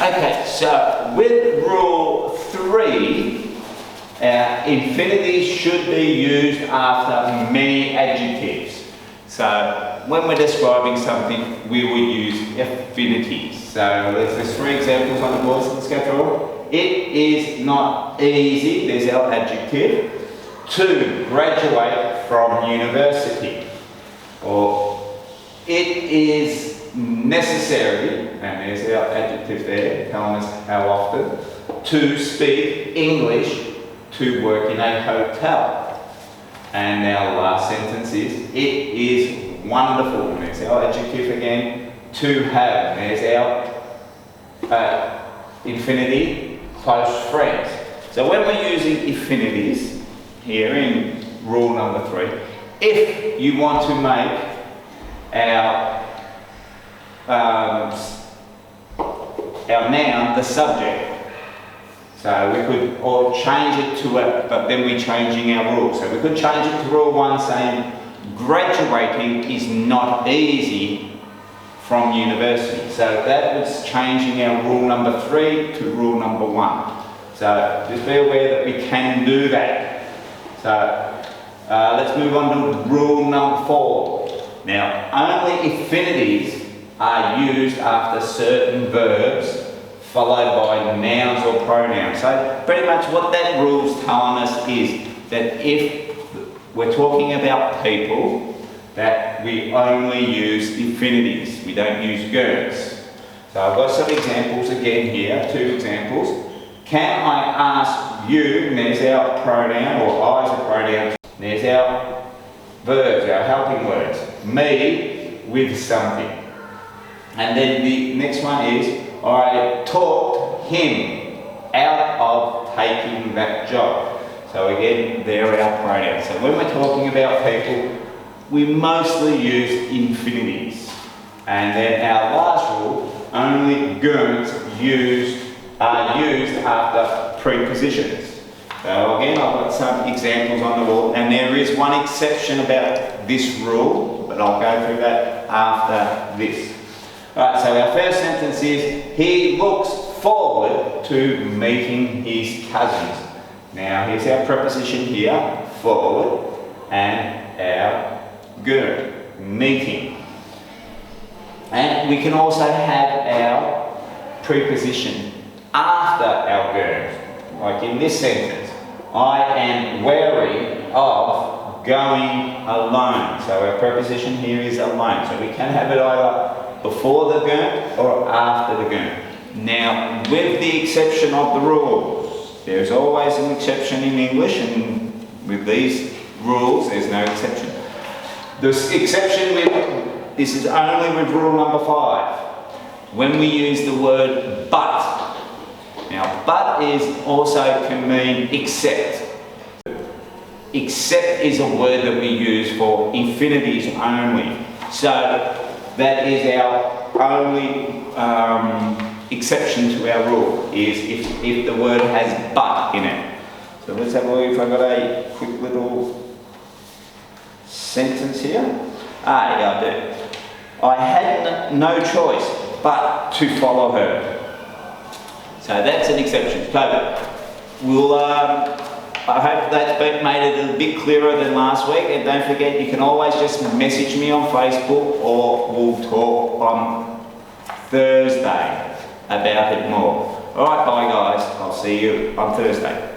Okay, so with rule 3, infinitives should be used after many adjectives. So when we're describing something, we will use infinitives. So there's 3 examples on the board, so let's go through. It is not easy, there's our adjective, to graduate from university. Or it is necessary, and there's our adjective there, telling us how often, to speak English to work in a hotel. And our last sentence is, it is wonderful, and there's our adjective again, to have. There's our infinitive, close friends. So when we're using infinitives here in rule number 3, if you want to make our noun the subject, so we could or change it to it, but then we're changing our rule. So we could change it to rule 1 saying graduating is not easy from university. So that was changing our rule number 3 to rule number 1. So just be aware that we can do that. So let's move on to rule number 4. Now, only infinitives are used after certain verbs followed by nouns or pronouns. So pretty much what that rule's telling us is that if we're talking about people, that we only use infinitives. We don't use gerunds. So I've got some examples again here, 2 examples. Can I ask you, and there's our pronoun, or I as a pronoun. There's our verbs, our helping words. Me with something. And then the next one is, I talked him out of taking that job. So again, they're our pronouns. So when we're talking about people, we mostly use infinitives. And then our last rule, only gerunds are used after prepositions. So again, I've got some examples on the wall, and there is one exception about this rule, but I'll go through that after this. Alright, so our first sentence is, he looks forward to meeting his cousins. Now here's our preposition here, forward, and our gerund, meeting. And we can also have our preposition after our gerund. Like in this sentence, I am wary of going alone. So our preposition here is alone. So we can have it either before the gerund or after the gerund. Now, with the exception of the rules, there's always an exception in English, and with these rules, there's no exception. The exception with this is only with rule number 5, when we use the word but. Now, but is also can mean except. Except is a word that we use for infinitives only. So that is our only exception to our rule, is if the word has but in it. So let's have a look if I've got a quick little sentence here. Yeah, I do. I had no choice but to follow her. So that's an exception. So we'll, I hope that's made it a bit clearer than last week, and don't forget you can always just message me on Facebook, or we'll talk on Thursday about it more. Alright, bye guys, I'll see you on Thursday.